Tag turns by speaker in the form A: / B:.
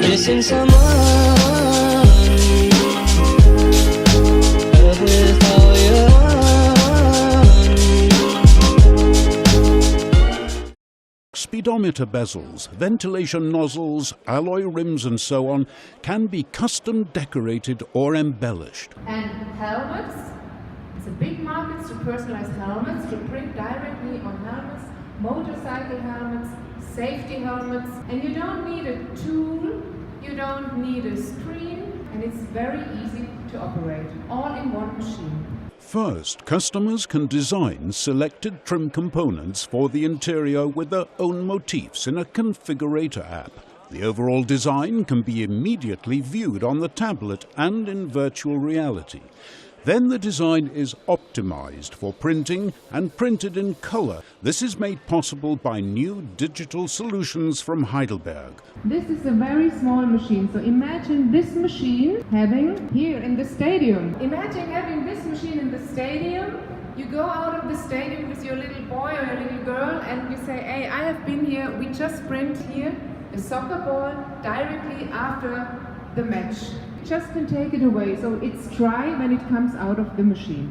A: missing someone.
B: Speedometer bezels, ventilation nozzles, alloy rims and so on can be custom decorated or embellished.
C: And helmets, it's a big market to personalize helmets, to print directly on helmets, motorcycle helmets, safety helmets, and you don't need a tool, you don't need a screen, and it's very easy to operate, all in one machine.
B: First, customers can design selected trim components for the interior with their own motifs in a configurator app. The overall design can be immediately viewed on the tablet and in virtual reality. Then the design is optimized for printing and printed in color. This is made possible by new digital solutions from Heidelberg.
C: This is a very small machine, so imagine this machine having here in the stadium. Imagine having this machine in the stadium. You go out of the stadium with your little boy or your little girl and you say, hey, I have been here, we just print here a soccer ball directly after the match. Just can take it away, so it's dry when it comes out of the machine.